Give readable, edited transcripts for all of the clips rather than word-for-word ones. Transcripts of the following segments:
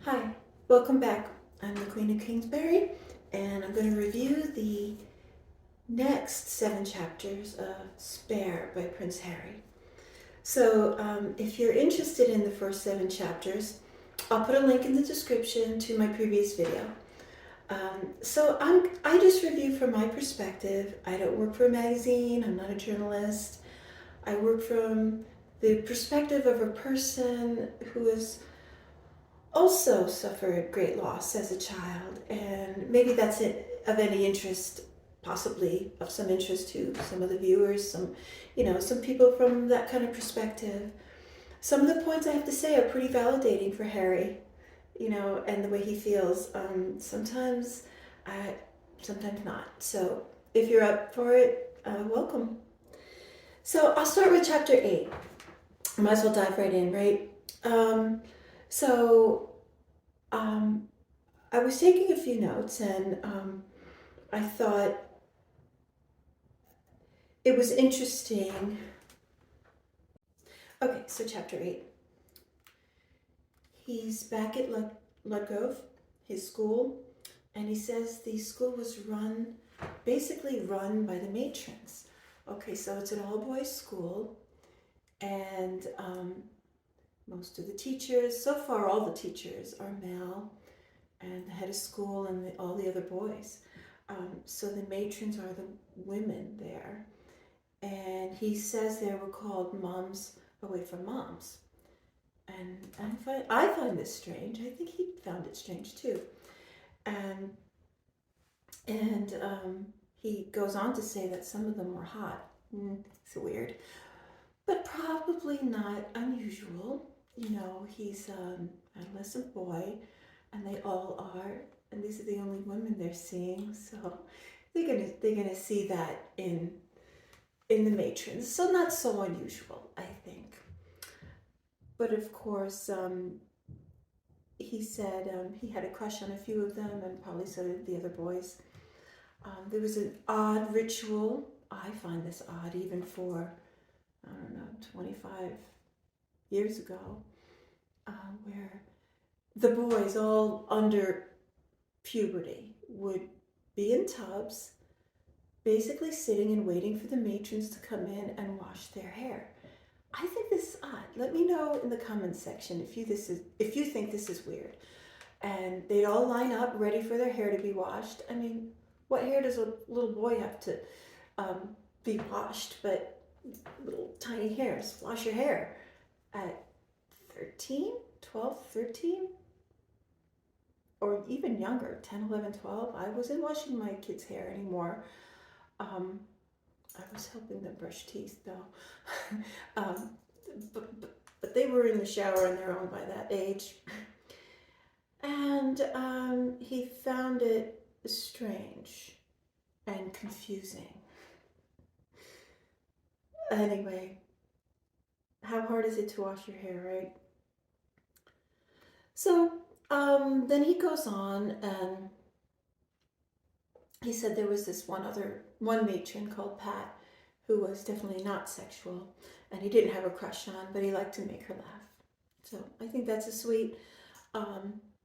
Hi, welcome back. I'm the Queen of Kingsbury, and I'm going to review the next 7 chapters of Spare by Prince Harry. So, if you're interested in the first 7 chapters, I'll put a link in the description to my previous video. I just review from my perspective. I don't work for a magazine, I'm not a journalist. I work from the perspective of a person who is also suffered great loss as a child, and maybe that's it of any interest, possibly of some interest to some of the viewers, some people from that kind of perspective. Some of the points I have to say are pretty validating for Harry, and the way he feels. Sometimes, sometimes not. So if you're up for it, welcome. So I'll start with chapter 8. Might as well dive right in, right? So um, I was taking a few notes, and I thought it was interesting. Okay, so chapter 8. He's back at Ludgrove, his school, and he says the school was basically run by the matrons. Okay, so it's an all boys school, and most of the teachers, so far, all the teachers are male, and the head of school and all the other boys. So the matrons are the women there. And he says they were called Moms Away from Moms. And I find this strange. I think he found it strange too. And, and he goes on to say that some of them were hot. It's weird. But probably not unusual. He's an adolescent boy, and they all are, and these are the only women they're seeing, so they're gonna see that in the matrons. So not so unusual, I think. But of course, he said he had a crush on a few of them, and probably so did the other boys. There was an odd ritual. I find this odd, even for, I don't know, 25 years ago, where the boys, all under puberty, would be in tubs, basically sitting and waiting for the matrons to come in and wash their hair. I think this is odd. Let me know in the comments section if you think this is weird. And they'd all line up ready for their hair to be washed. I mean, what hair does a little boy have to be washed? But little tiny hairs. Wash your hair at 13, 12, 13, or even younger, 10, 11, 12. I wasn't washing my kids' hair anymore. I was helping them brush teeth though. um, but they were in the shower on their own by that age. And he found it strange and confusing. Anyway, how hard is it to wash your hair, right? So then he goes on, and he said there was this one matron called Pat, who was definitely not sexual, and he didn't have a crush on, but he liked to make her laugh. So I think that's a sweet.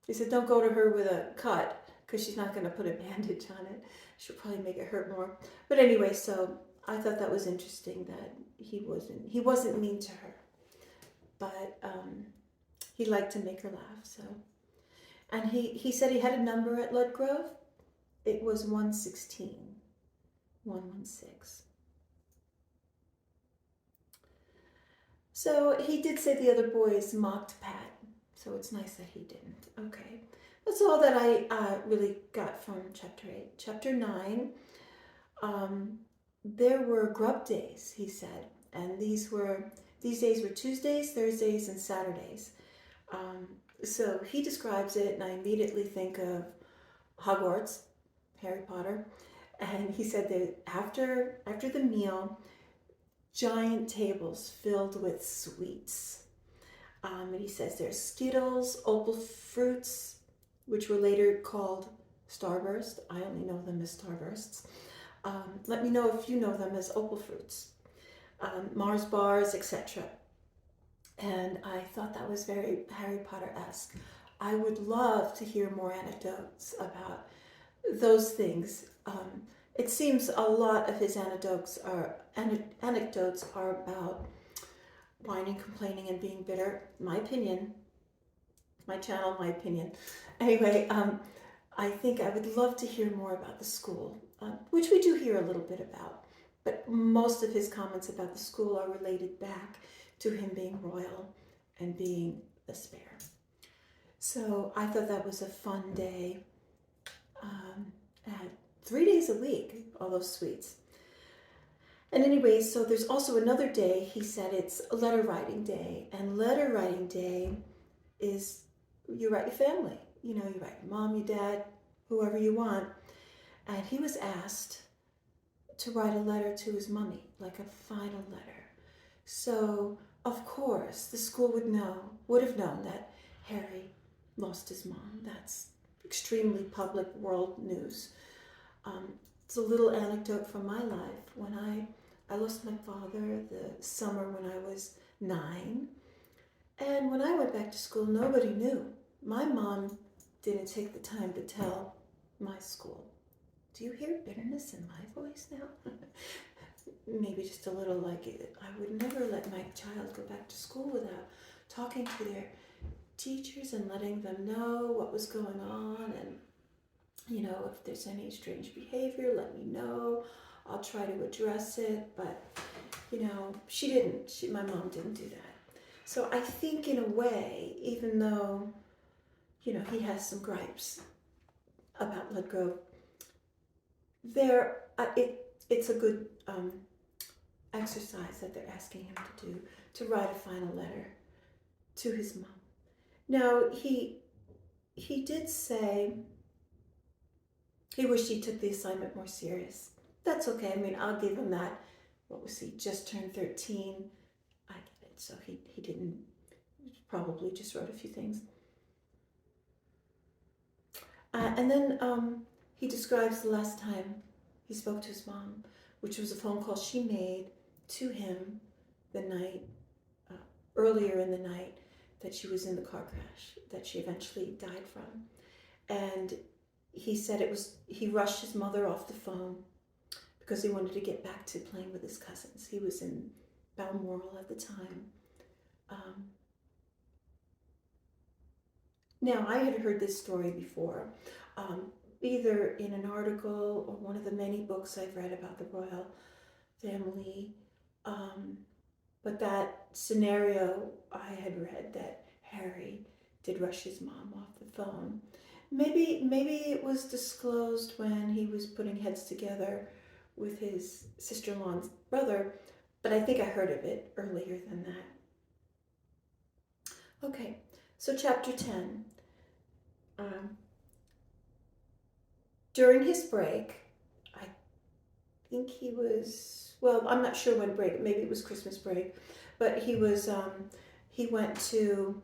He said, don't go to her with a cut, because she's not going to put a bandage on it. She'll probably make it hurt more. But anyway, so I thought that was interesting that he wasn't mean to her, but he liked to make her laugh. So, and he said he had a number at Ludgrove. It was 116, 116. So he did say the other boys mocked Pat, so it's nice that he didn't. Okay, that's all that I really got from chapter 8. Chapter 9, there were grub days, he said, and these days were Tuesdays, Thursdays, and Saturdays. So he describes it, and I immediately think of Hogwarts, Harry Potter, and he said that after the meal, giant tables filled with sweets. And he says there's Skittles, opal fruits, which were later called Starburst. I only know them as Starbursts. Let me know if you know them as opal fruits, Mars bars, etc. And I thought that was very Harry Potter-esque. I would love to hear more anecdotes about those things. It seems a lot of his anecdotes are about whining, complaining, and being bitter. My opinion, my channel, my opinion. Anyway, I think I would love to hear more about the school, which we do hear a little bit about. But most of his comments about the school are related back to him being royal and being the spare. So I thought that was a fun day. At 3 days a week, all those sweets. And anyway, so there's also another day, he said it's letter writing day. And letter writing day is you write your family. You know, you write your mom, your dad, whoever you want. And he was asked to write a letter to his mummy, like a final letter. So, of course, the school would have known that Harry lost his mom. That's extremely public world news. It's a little anecdote from my life. When I lost my father the summer when I was 9. And when I went back to school, nobody knew. My mom didn't take the time to tell my school. Do you hear bitterness in my voice now? Maybe just a little like it. I would never let my child go back to school without talking to their teachers and letting them know what was going on, and you know, if there's any strange behavior, let me know. I'll try to address it. But you know, my mom didn't do that. So I think in a way, even though, you know, he has some gripes about Ludgrove, it's a good exercise that they're asking him to do, to write a final letter to his mom. Now, he did say he wished he took the assignment more serious. That's okay. I mean, I'll give him that. What was he? Just turned 13. I get it. So he didn't, probably just wrote a few things. And then he describes the last time he spoke to his mom, which was a phone call she made to him the night, earlier in the night, that she was in the car crash that she eventually died from. And he said he rushed his mother off the phone because he wanted to get back to playing with his cousins. He was in Balmoral at the time. Now, I had heard this story before, either in an article or one of the many books I've read about the royal family. But that scenario I had read, that Harry did rush his mom off the phone. Maybe it was disclosed when he was putting heads together with his sister-in-law's brother, but I think I heard of it earlier than that. Okay, so chapter 10. During his break, I think he was, well, I'm not sure when break, maybe it was Christmas break, but he went to,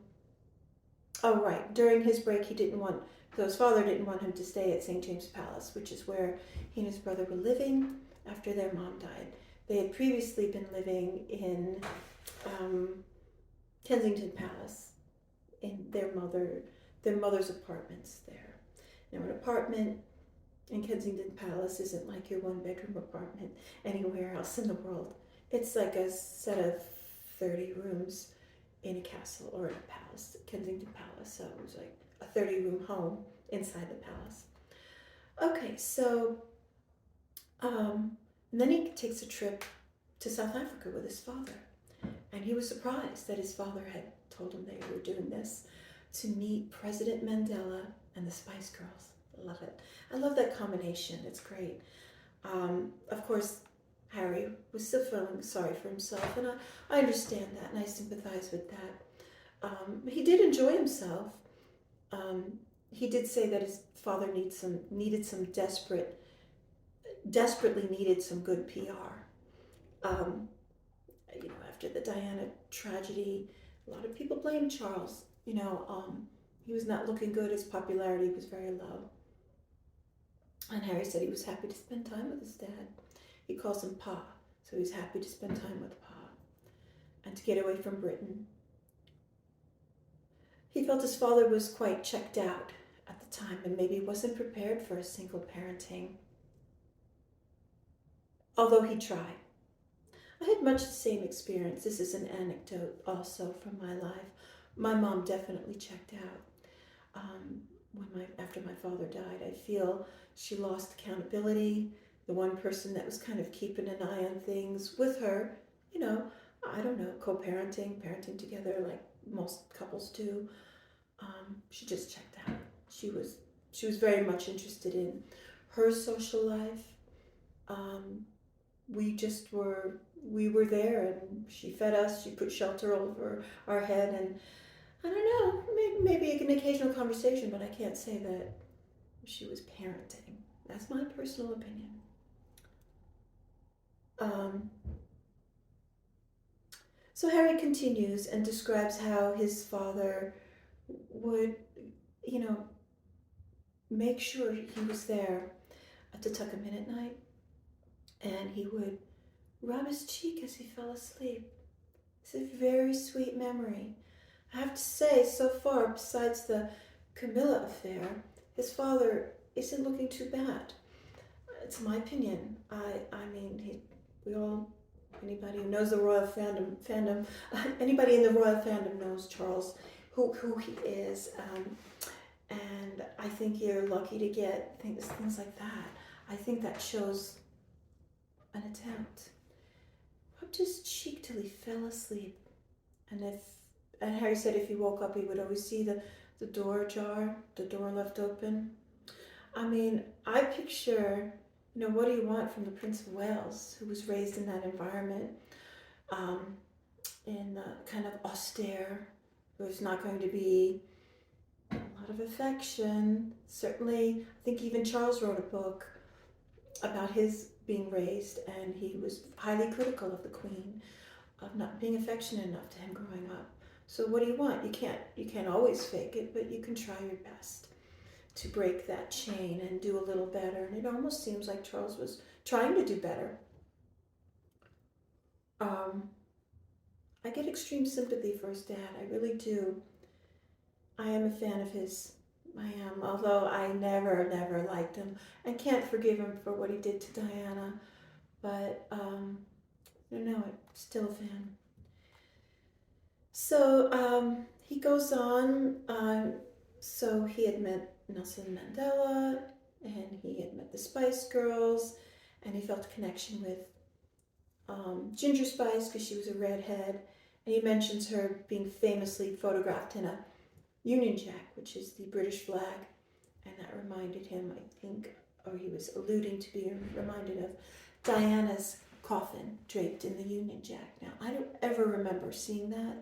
oh right, during his break his father didn't want him to stay at St. James Palace, which is where he and his brother were living after their mom died. They had previously been living in Kensington Palace, in their mother's apartments there. Now, an apartment in Kensington Palace isn't like your one-bedroom apartment anywhere else in the world. It's like a set of 30 rooms in a castle or in a palace, Kensington Palace. So it was like a 30-room home inside the palace. Okay, so and then he takes a trip to South Africa with his father. And he was surprised that his father had told him they were doing this, to meet President Mandela and the Spice Girls. I love it. I love that combination. It's great. Of course, Harry was still feeling sorry for himself, and I understand that, and I sympathize with that. He did enjoy himself. He did say that his father desperately needed some good PR. You know, after the Diana tragedy, a lot of people blamed Charles. You know, he was not looking good. His popularity was very low. And Harry said he was happy to spend time with his dad. He calls him Pa, so he's happy to spend time with Pa and to get away from Britain. He felt his father was quite checked out at the time and maybe wasn't prepared for a single parenting, although he tried. I had much the same experience. This is an anecdote also from my life. My mom definitely checked out. After my father died, I feel she lost accountability. The one person that was kind of keeping an eye on things with her, you know, I don't know, co-parenting, parenting together like most couples do. She just checked out. She was very much interested in her social life. Um, we were there, and she fed us. She put shelter over our head, and I don't know, maybe an occasional conversation, but I can't say that she was parenting. That's my personal opinion. Um, so Harry continues and describes how his father would, you know, make sure he was there to tuck him in at night, and he would rub his cheek as he fell asleep. It's a very sweet memory. I have to say, so far, besides the Camilla affair, his father isn't looking too bad. It's my opinion. I mean, anybody who knows the royal fandom, anybody in the royal fandom knows Charles, who he is, and I think you're lucky to get things like that. I think that shows an attempt. Rubbed his cheek till he fell asleep, and Harry said if he woke up, he would always see the door ajar, the door left open. I mean, I picture, what do you want from the Prince of Wales, who was raised in that environment, um, in kind of austere. There's not going to be a lot of affection. Certainly, I think even Charles wrote a book about his being raised, and he was highly critical of the Queen, of not being affectionate enough to him growing up. So what do you want? You can't always fake it, but you can try your best to break that chain and do a little better. And it almost seems like Charles was trying to do better. I get extreme sympathy for his dad. I really do. I am a fan of his. I am, although I never liked him and can't forgive him for what he did to Diana. But I don't know, I'm still a fan. So he goes on. So he had met Nelson Mandela, and he had met the Spice Girls, and he felt a connection with Ginger Spice because she was a redhead, and he mentions her being famously photographed in a Union Jack, which is the British flag, and that reminded him, I think, or he was alluding to being reminded of Diana's coffin draped in the Union Jack. Now, I don't ever remember seeing that.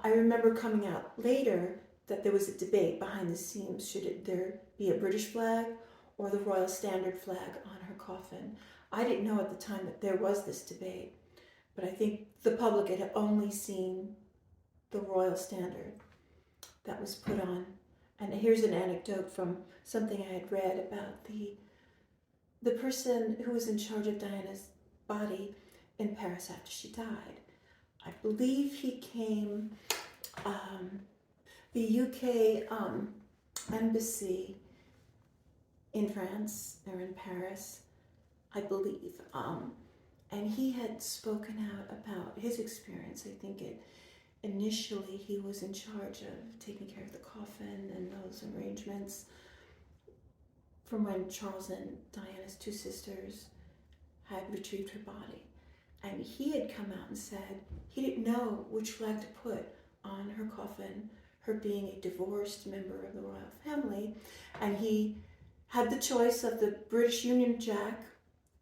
I remember coming out later that there was a debate behind the scenes. Should there be a British flag or the Royal Standard flag on her coffin? I didn't know at the time that there was this debate, but I think the public had only seen the Royal Standard that was put on. And here's an anecdote from something I had read about the person who was in charge of Diana's body in Paris after she died. I believe he came, the UK embassy in France or in Paris, I believe, and he had spoken out about his experience. I think initially he was in charge of taking care of the coffin and those arrangements from when Charles and Diana's two sisters had retrieved her body. And he had come out and said he didn't know which flag to put on her coffin, her being a divorced member of the royal family. And he had the choice of the British Union Jack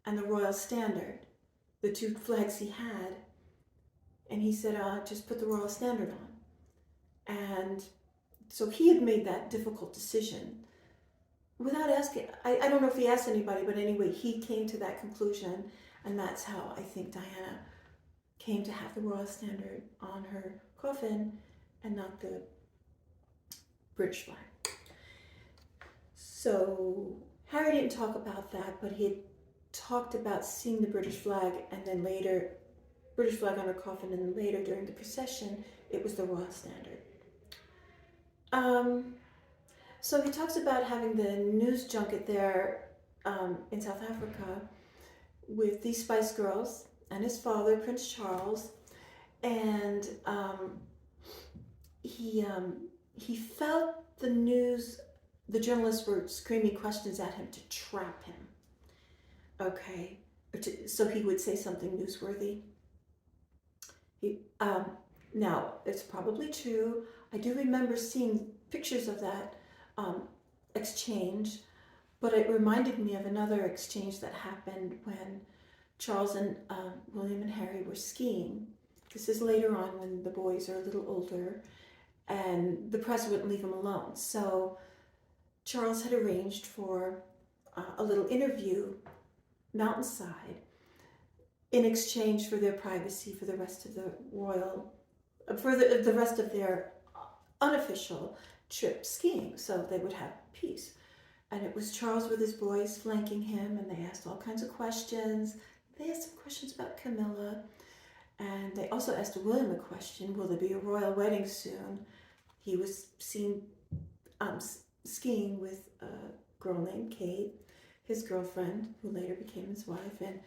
and the Royal Standard, the two flags he had. And he said, just put the Royal Standard on. And so he had made that difficult decision without asking. I don't know if he asked anybody, but anyway, he came to that conclusion. And that's how I think Diana came to have the Royal Standard on her coffin and not the British flag. So Harry didn't talk about that, but he had talked about seeing the British flag, and then later, British flag on her coffin, and then later during the procession, it was the Royal Standard. Um, so he talks about having the news junket there in South Africa with these Spice Girls and his father, Prince Charles, and he felt the journalists were screaming questions at him to trap him. Okay, so he would say something newsworthy. He Now it's probably true. I do remember seeing pictures of that um, exchange, but it reminded me of another exchange that happened when Charles and William and Harry were skiing. This is later on when the boys are a little older, and the press wouldn't leave them alone. So Charles had arranged for a little interview mountainside in exchange for their privacy for the rest of the royal, for the rest of their unofficial trip skiing, so they would have peace. And it was Charles with his boys flanking him, and they asked all kinds of questions. They asked some questions about Camilla, and they also asked William a question: will there be a royal wedding soon? He was seen um, skiing with a girl named Kate, his girlfriend, who later became his wife, and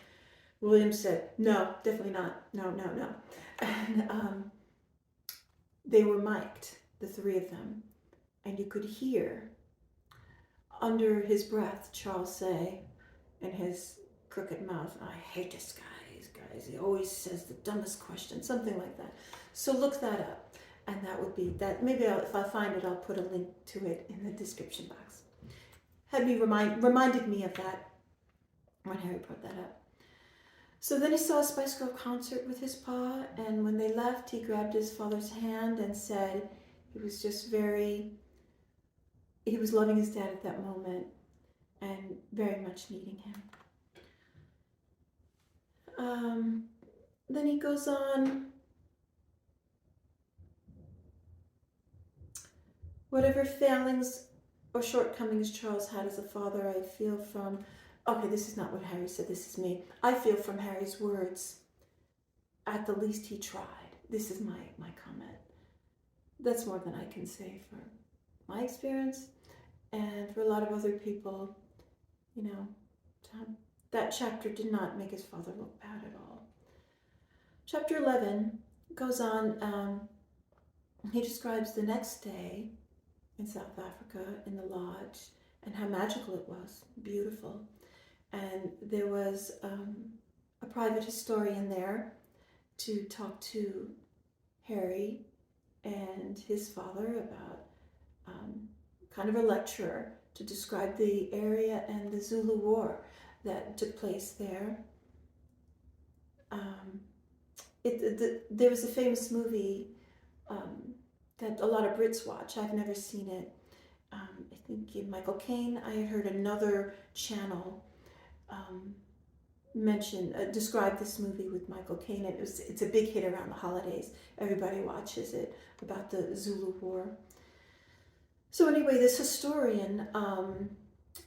William said, no, definitely not. No, no, no. And they were mic'd, the three of them, and you could hear under his breath Charles say in his crooked mouth, I hate this guy. He always says the dumbest question, something like that. So look that up. And that would be that. Maybe if I find it, I'll put a link to it in the description box. Had me reminded me of that when Harry brought that up. So then he saw a Spice Girl concert with his pa, and when they left, he grabbed his father's hand and said he was just he was loving his dad at that moment and very much needing him. Then he goes on, whatever failings or shortcomings Charles had as a father, I feel from, okay, this is not what Harry said, this is me. I feel from Harry's words, at the least he tried. This is my comment. That's more than I can say for my experience, and for a lot of other people, you know, that chapter did not make his father look bad at all. Chapter 11 goes on, he describes the next day in South Africa in the lodge and how magical it was, beautiful. And there was a private historian there to talk to Harry and his father about kind of a lecture to describe the area and the Zulu War that took place there. There was a famous movie that a lot of Brits watch. I've never seen it. I think Michael Caine. I had heard another channel describe this movie with Michael Caine. It's a big hit around the holidays. Everybody watches it, about the Zulu War. So anyway, this historian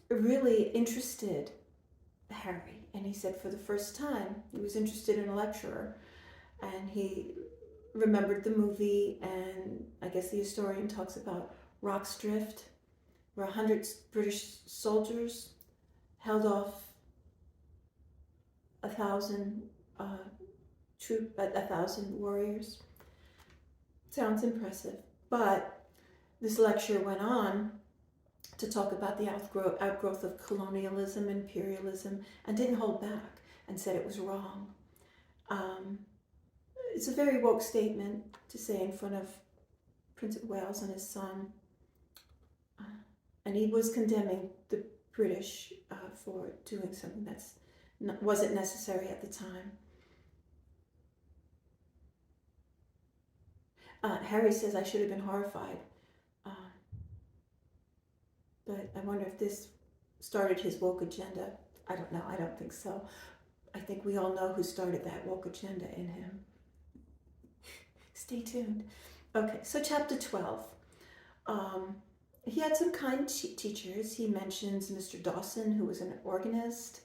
really interested Harry, and he said for the first time he was interested in a lecturer, and he remembered the movie, and I guess the historian talks about Rocks Drift, where 100 British soldiers held off 1,000 1,000 warriors. Sounds impressive, but this lecture went on to talk about the outgrowth of colonialism, imperialism, and didn't hold back and said it was wrong. It's a very woke statement to say in front of Prince of Wales and his son. And he was condemning the British for doing something that wasn't necessary at the time. Harry says I should have been horrified. But I wonder if this started his woke agenda. I don't know. I don't think so. I think we all know who started that woke agenda in him. Stay tuned. Okay, so chapter 12. He had some kind teachers. He mentions Mr. Dawson, who was an organist,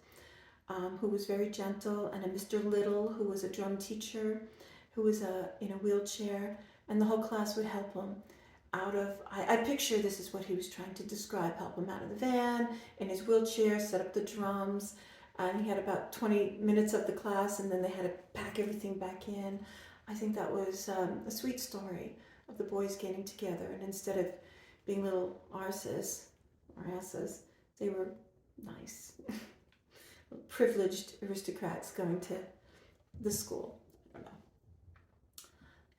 who was very gentle, and a Mr. Little, who was a drum teacher, who was in a wheelchair, and the whole class would help him. out of, I picture this is what he was trying to describe, help him out of the van in his wheelchair, set up the drums, and he had about 20 minutes of the class, and then they had to pack everything back in. I think that was a sweet story of the boys getting together, and instead of being little arses or asses, they were nice, privileged aristocrats going to the school. I don't know.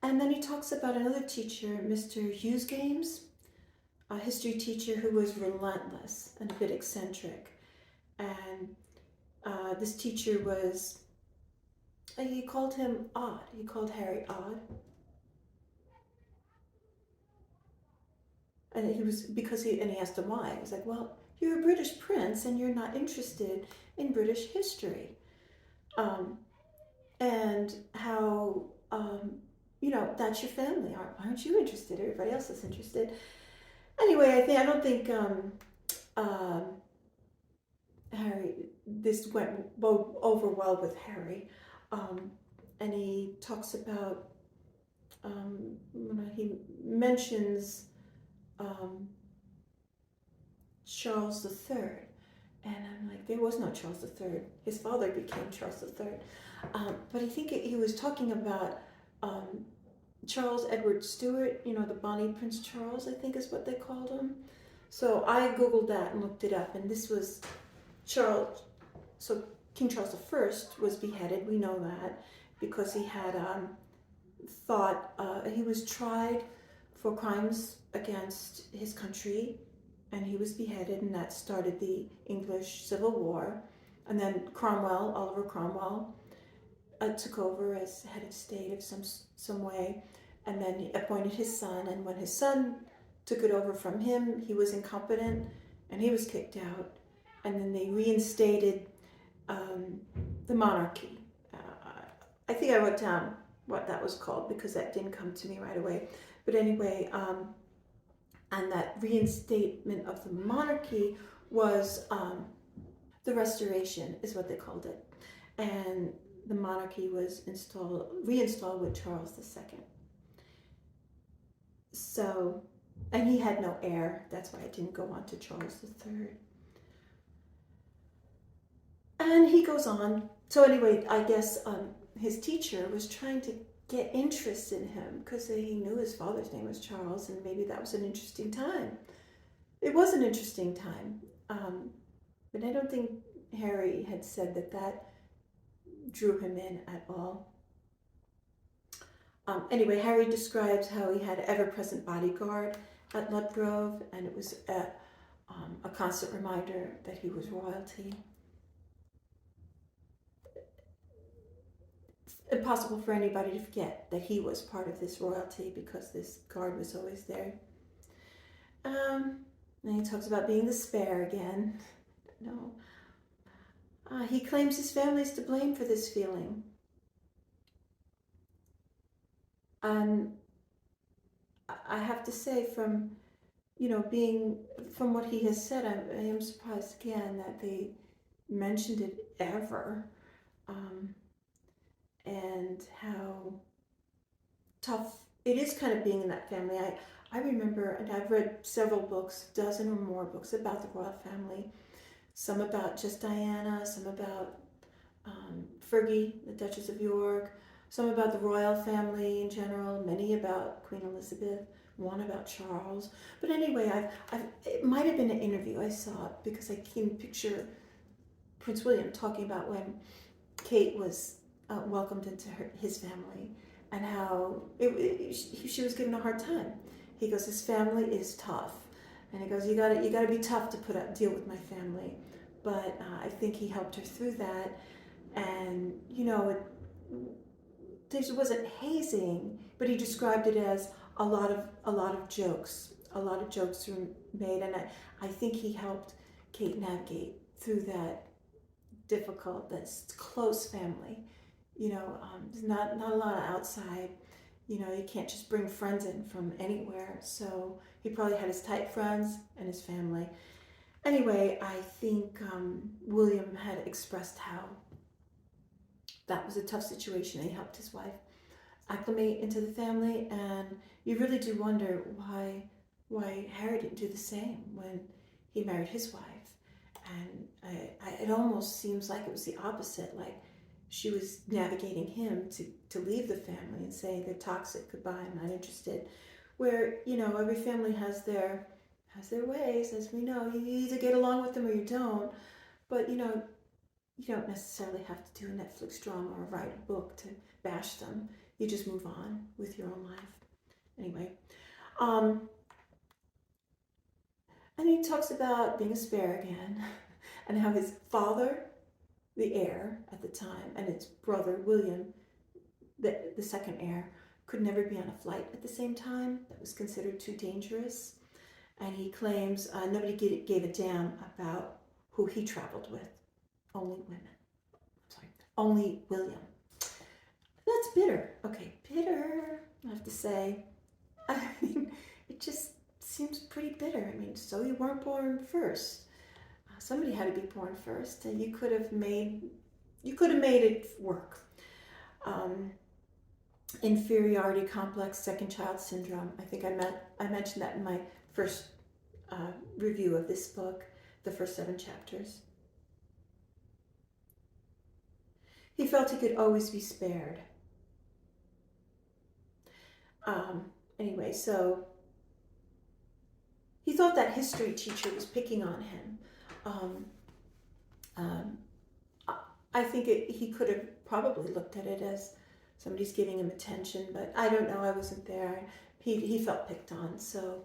And then he talks about another teacher, Mr. Hughes Games, a history teacher who was relentless and a bit eccentric. And this teacher was, he called him odd. He called Harry odd. And he asked him why. He was like, well, you're a British prince and you're not interested in British history. And how, that's your family. Aren't you interested? Everybody else is interested. Anyway, I don't think Harry, this went over well with Harry. And he talks about, he mentions Charles III. And I'm like, there was no Charles III. His father became Charles III. But I think he was talking about Charles Edward Stuart, the Bonnie Prince Charles, I think is what they called him. So I Googled that and looked it up, and this was Charles. So King Charles I was beheaded, we know that, because he had he was tried for crimes against his country, and he was beheaded, and that started the English Civil War. And then Oliver Cromwell, took over as head of state of some way, and then he appointed his son, and when his son took it over from him, he was incompetent, and he was kicked out, and then they reinstated the monarchy. I think I wrote down what that was called because that didn't come to me right away. But anyway, and that reinstatement of the monarchy was the Restoration, is what they called it. And the monarchy was reinstalled with Charles II. So, and he had no heir. That's why I didn't go on to Charles III. And he goes on. So anyway, I guess his teacher was trying to get interest in him because he knew his father's name was Charles, and maybe that was an interesting time. It was an interesting time. But I don't think Harry had said that drew him in at all. Anyway, Harry describes how he had an ever-present bodyguard at Ludgrove, and it was a constant reminder that he was royalty. Impossible for anybody to forget that he was part of this royalty because this guard was always there. And he talks about being the spare again. No. He claims his family is to blame for this feeling. And I have to say, from what he has said, I am surprised again that they mentioned it ever, and how tough it is kind of being in that family. I remember, and I've read several books, a dozen or more books about the royal family, some about just Diana, some about Fergie, the Duchess of York, some about the royal family in general, many about Queen Elizabeth, one about Charles. But anyway, it might have been an interview I saw it because I can picture Prince William talking about when Kate was welcomed into his family, and how she was given a hard time. He goes, his family is tough, and he goes, you gotta be tough to deal with my family. But I think he helped her through that, and there wasn't hazing, but he described it as a lot of jokes. A lot of jokes were made, and I think he helped Kate navigate through that difficult, that's close family. There's not a lot of outside. You can't just bring friends in from anywhere. So he probably had his tight friends and his family. Anyway, I think William had expressed how that was a tough situation. He helped his wife. acclimate into the family, and you really do wonder why Harry didn't do the same when he married his wife. And it almost seems like it was the opposite, like she was navigating him to leave the family and say they're toxic, goodbye, I'm not interested. Where, every family has their ways, as we know. You either get along with them or you don't. But you don't necessarily have to do a Netflix drama or write a book to bash them. You just move on with your own life. Anyway, and he talks about being a spare again, and how his father, the heir at the time, and his brother William, the second heir, could never be on a flight at the same time. That was considered too dangerous. And he claims nobody gave a damn about who he traveled with. Only women. Sorry, only William. That's bitter. Okay, bitter, I have to say. I mean, it just seems pretty bitter. I mean, so you weren't born first. Somebody had to be born first, and you could have made it work. Inferiority complex, second child syndrome. I think I mentioned that in my first review of this book, the first 7 chapters. He felt he could always be spared. Anyway, so he thought that history teacher was picking on him. I think he could have probably looked at it as somebody's giving him attention, but I don't know. I wasn't there. He felt picked on, so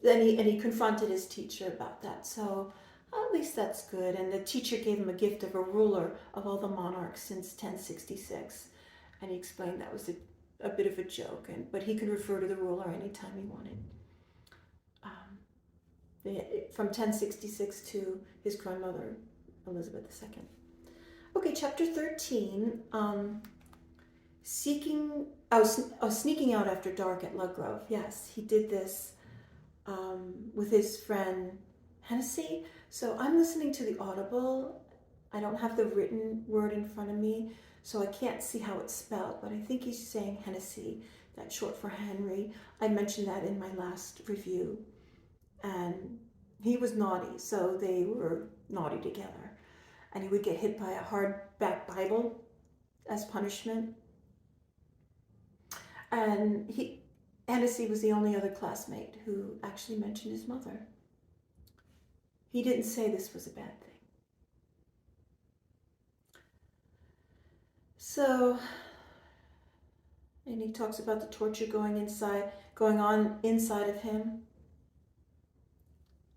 then he confronted his teacher about that. So at least that's good. And the teacher gave him a gift of a ruler of all the monarchs since 1066, and he explained that was a bit of a joke, but he could refer to the ruler anytime he wanted. From 1066 to his grandmother, Elizabeth II. Okay, chapter 13, sneaking out after dark at Ludgrove. Yes, he did this with his friend Hennessy. So I'm listening to the Audible. I don't have the written word in front of me, so I can't see how it's spelled, but I think he's saying Hennessy. That's short for Henry. I mentioned that in my last review. And he was naughty, so they were naughty together. And he would get hit by a hardback Bible as punishment. And Hennessy was the only other classmate who actually mentioned his mother. He didn't say this was a bad thing. So, and he talks about the torture going on inside of him,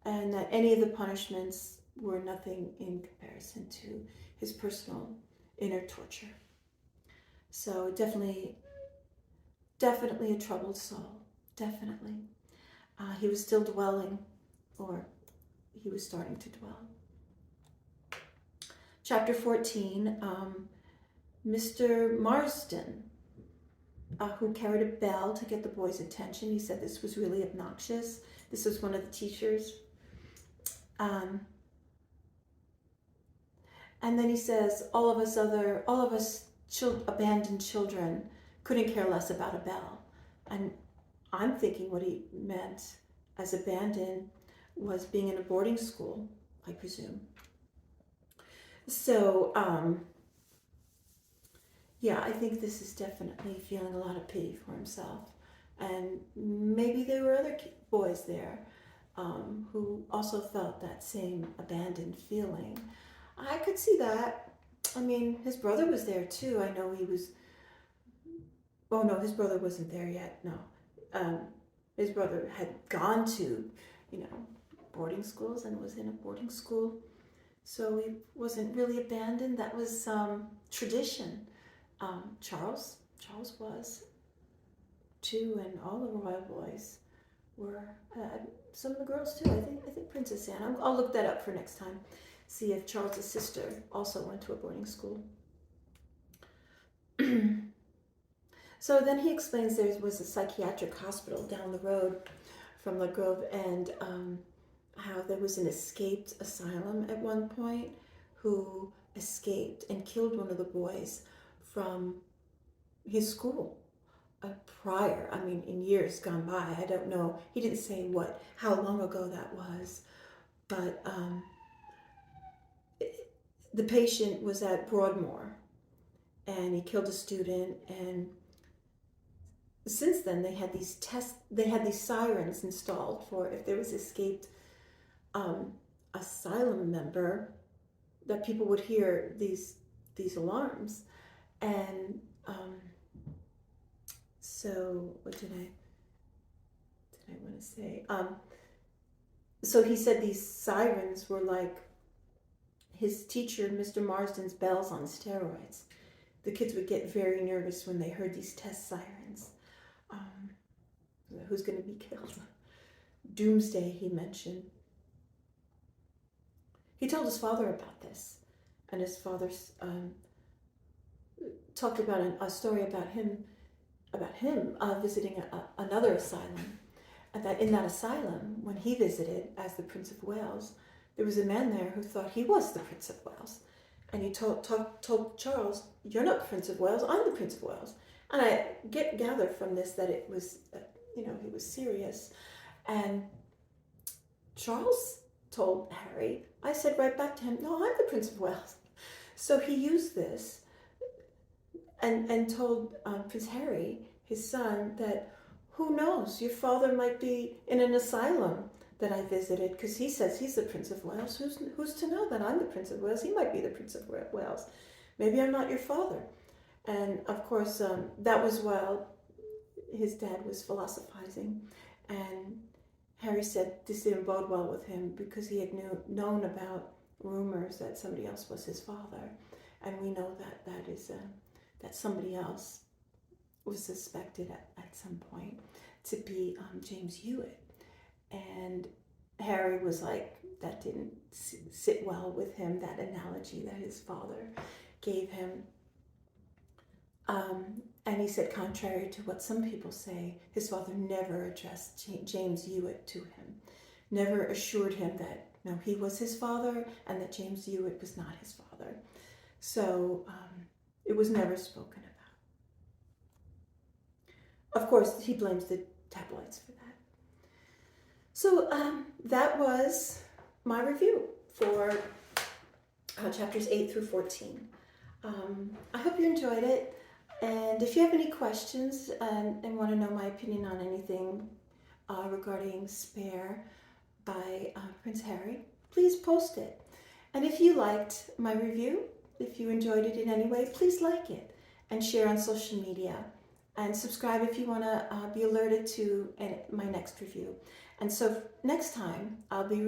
and that any of the punishments were nothing in comparison to his personal inner torture. So definitely a troubled soul. Definitely. He was still dwelling, or he was starting to dwell. Chapter 14, Mr. Marsden, who carried a bell to get the boys' attention. He said this was really obnoxious. This was one of the teachers. And then he says, all of us abandoned children couldn't care less about a bell. And I'm thinking what he meant as abandoned was being in a boarding school, I presume. So, yeah, I think this is definitely feeling a lot of pity for himself. And maybe there were other boys there who also felt that same abandoned feeling. I could see that. I mean, his brother was there too. I know he was... Oh no, his brother wasn't there yet, no. His brother had gone to, boarding schools and was in a boarding school. So he wasn't really abandoned. That was tradition. Charles was too, and all the royal boys were. Some of the girls too. I think Princess Anne. I'll look that up for next time. See if Charles's sister also went to a boarding school. So then he explains there was a psychiatric hospital down the road from Ludgrove, and how there was an escaped asylum at one point who escaped and killed one of the boys from his school prior. I mean, in years gone by. I don't know. He didn't say how long ago that was, but the patient was at Broadmoor, and he killed a student. And since then, they had these sirens installed for if there was escaped asylum member, that people would hear these alarms. And so what did I want to say? So he said these sirens were like his teacher, Mr. Marsden's bells on steroids. The kids would get very nervous when they heard these test sirens. Who's going to be killed? Doomsday, he mentioned. He told his father about this, and his father talked about a story about him visiting another asylum, and that in that asylum, when he visited as the Prince of Wales, there was a man there who thought he was the Prince of Wales, and he told Charles, "You're not the Prince of Wales. I'm the Prince of Wales." And I gather from this that it was, he was serious, and Charles told Harry, I said right back to him, "No, I'm the Prince of Wales." So he used this and told Prince Harry, his son, that who knows, your father might be in an asylum that I visited, because he says he's the Prince of Wales. Who's to know that I'm the Prince of Wales? He might be the Prince of Wales. Maybe I'm not your father. And of course, that was while his dad was philosophizing, and Harry said this didn't bode well with him because he had known about rumors that somebody else was his father, and we know that somebody else was suspected at some point to be James Hewitt. And Harry was like, that didn't sit well with him, that analogy that his father gave him. And he said, contrary to what some people say, his father never addressed James Hewitt to him, never assured him that, no, he was his father and that James Hewitt was not his father. So it was never spoken about. Of course, he blames the tabloids for that. So that was my review for chapters 8 through 14. I hope you enjoyed it. And if you have any questions and want to know my opinion on anything regarding Spare by Prince Harry, please post it. And if you liked my review, if you enjoyed it in any way, please like it and share on social media. And subscribe if you want to be alerted to my next review. And so next time I will be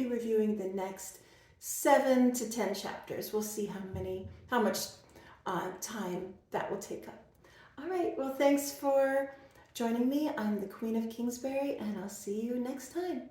reviewing the next 7 to 10 chapters. We'll see how much time that will take up. All right, well, thanks for joining me. I'm the Queen of Kingsbury, and I'll see you next time.